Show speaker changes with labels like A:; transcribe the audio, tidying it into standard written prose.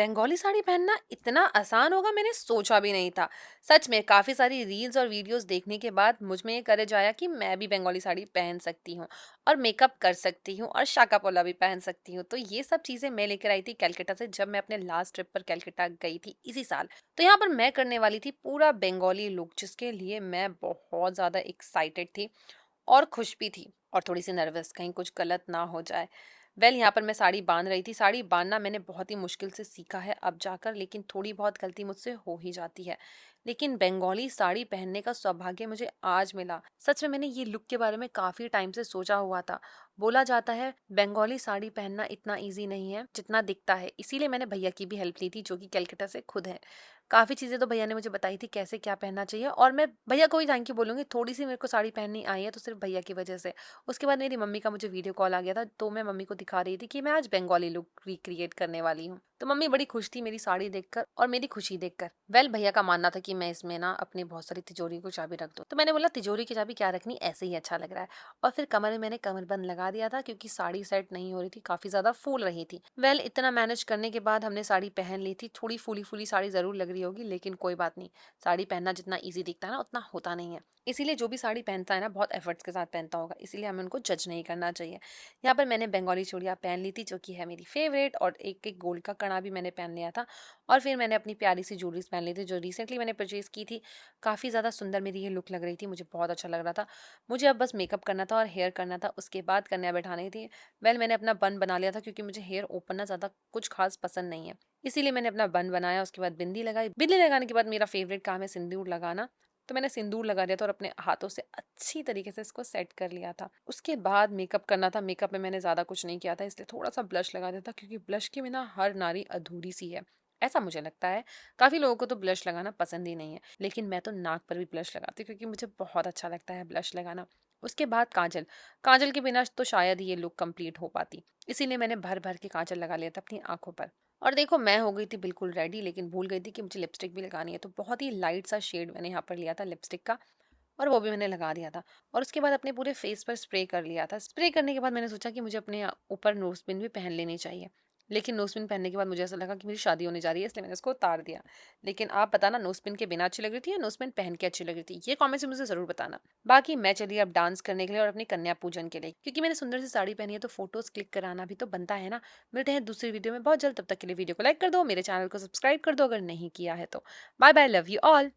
A: बंगाली साड़ी पहनना इतना आसान होगा मैंने सोचा भी नहीं था। सच में काफ़ी सारी रील्स और वीडियोस देखने के बाद मुझ में ये करेज आया कि मैं भी बंगाली साड़ी पहन सकती हूँ और मेकअप कर सकती हूँ और शाका पोला भी पहन सकती हूँ। तो ये सब चीज़ें मैं लेकर आई थी कलकत्ता से जब मैं अपने लास्ट ट्रिप पर कलकत्ता गई थी इसी साल। तो यहाँ पर मैं करने वाली थी पूरा बंगाली लुक जिसके लिए मैं बहुत ज़्यादा एक्साइटेड थी और खुश भी थी और थोड़ी-सी नर्वस कहीं कुछ गलत ना हो जाए। यहाँ पर मैं साड़ी बाँध रही थी। साड़ी बाँधना मैंने बहुत ही मुश्किल से सीखा है अब जाकर, लेकिन थोड़ी बहुत गलती मुझसे हो ही जाती है। लेकिन बंगाली साड़ी पहनने का सौभाग्य मुझे आज मिला। सच में मैंने ये लुक के बारे में काफ़ी टाइम से सोचा हुआ था। बोला जाता है बंगाली साड़ी पहनना इतना ईज़ी नहीं है जितना दिखता है। इसीलिए मैंने भैया की भी हेल्प ली थी जो कि कलकत्ता से खुद हैं। काफ़ी चीज़ें तो भैया ने मुझे बताई थी कैसे क्या पहनना चाहिए और मैं भैया को ही थैंक यू बोलूँगी। थोड़ी-सी मेरे को साड़ी पहननी आई है तो सिर्फ़ भैया की वज़ह से। उसके बाद मेरी मम्मी का मुझे वीडियो कॉल आ गया था, तो मैं मम्मी को दिखा रही थी कि मैं आज बंगाली लुक रिक्रिएट करने वाली हूँ। तो मम्मी बड़ी खुश थी मेरी साड़ी देखकर और मेरी खुशी देखकर। भैया का मानना था कि मैं इसमें ना अपनी बहुत सारी तिजोरी को चाबी रख दूँ। तो मैंने बोला तिजोरी की चाबी क्या रखनी, ऐसे ही अच्छा लग रहा है। और फिर कमर में मैंने कमरबंद लगा दिया था क्योंकि साड़ी सेट नहीं हो रही थी, काफ़ी ज़्यादा फूल रही थी। इतना मैनेज करने के बाद हमने साड़ी पहन ली थी। थोड़ी फूली-फूली साड़ी ज़रूर लग रही होगी, लेकिन कोई बात नहीं। साड़ी पहनना जितना ईज़ी दिखता है ना, उतना होता नहीं है। इसीलिए जो भी साड़ी पहनता है ना बहुत एफर्ट्स के साथ पहनता होगा, इसीलिए हमें उनको जज नहीं करना चाहिए। यहाँ पर मैंने बंगाली चूड़ियाँ पहन ली थी जो कि है मेरी फेवरेट और एक-एक गोल्ड का कड़ा भी मैंने पहन लिया था और फिर मैंने अपनी प्यारी सी ज्वेलरीज़ पहन ली थी जो रिसेंटली मैंने परचेज़ की थी। काफ़ी ज़्यादा सुंदर मेरी ये लुक लग रही थी, मुझे बहुत अच्छा लग रहा था। मुझे अब बस मेकअप करना था और हेयर करना था, उसके बाद कन्या बैठानी थी। मैंने अपना बन बना लिया था क्योंकि मुझे हेयर ओपन ना ज़्यादा कुछ ख़ास पसंद नहीं है। इसीलिए मैंने अपना बन बनाया, उसके बाद बिंदी लगाई। बिंदी लगाने के बाद मेरा फेवरेट काम है सिंदूर लगाना। तो मैंने सिंदूर लगा दिया था और अपने हाथों से अच्छी तरीके से इसको सेट कर लिया था। उसके बाद मेकअप करना था। मेकअप में मैंने ज़्यादा कुछ नहीं किया था इसलिए थोड़ा-सा ब्लश लगा दिया था क्योंकि ब्लश के बिना हर नारी अधूरी-सी है। ऐसा मुझे लगता है। काफ़ी लोगों को तो ब्लश लगाना पसंद ही नहीं है, लेकिन मैं तो नाक पर भी ब्लश लगाती हूँ क्योंकि मुझे बहुत अच्छा लगता है ब्लश लगाना। उसके बाद काजल। काजल के बिना तो शायद ही ये लुक कंप्लीट हो पाती। इसीलिए मैंने भर-भर के काजल लगा लिया था अपनी आँखों पर। और देखो मैं हो गई थी बिल्कुल रेडी लेकिन भूल गई थी कि मुझे लिपस्टिक भी लगानी है, तो बहुत ही लाइट सा शेड मैंने यहाँ पर लिया था लिपस्टिक का और वो भी मैंने लगा दिया था और उसके बाद अपने पूरे फेस पर स्प्रे कर लिया था। स्प्रे करने के बाद मैंने सोचा कि मुझे अपने ऊपर नोज़पिन भी पहन लेनी चाहिए। लेकिन नोज़पिन पहनने के बाद मुझे ऐसा लगा कि मेरी शादी होने जा रही है इसलिए मैंने उसको उतार दिया। लेकिन आप बताना नोज़पिन के बिना अच्छी लग रही थी या नोज़पिन पहन के अच्छी लग रही थी? ये कमेंट्स में मुझे ज़रूर बताना। बाकी मैं चली अब डांस करने के लिए और अपनी कन्या पूजन के लिए क्योंकि मैंने सुंदर सी साड़ी पहनी है तो फ़ोटोज़ क्लिक कराना भी तो बनता है ना। मिलते हैं दूसरी वीडियो में बहुत जल्द, तब तक के लिए वीडियो को लाइक कर दो, मेरे चैनल को सब्सक्राइब कर दो अगर नहीं किया है तो। Bye bye, love you all.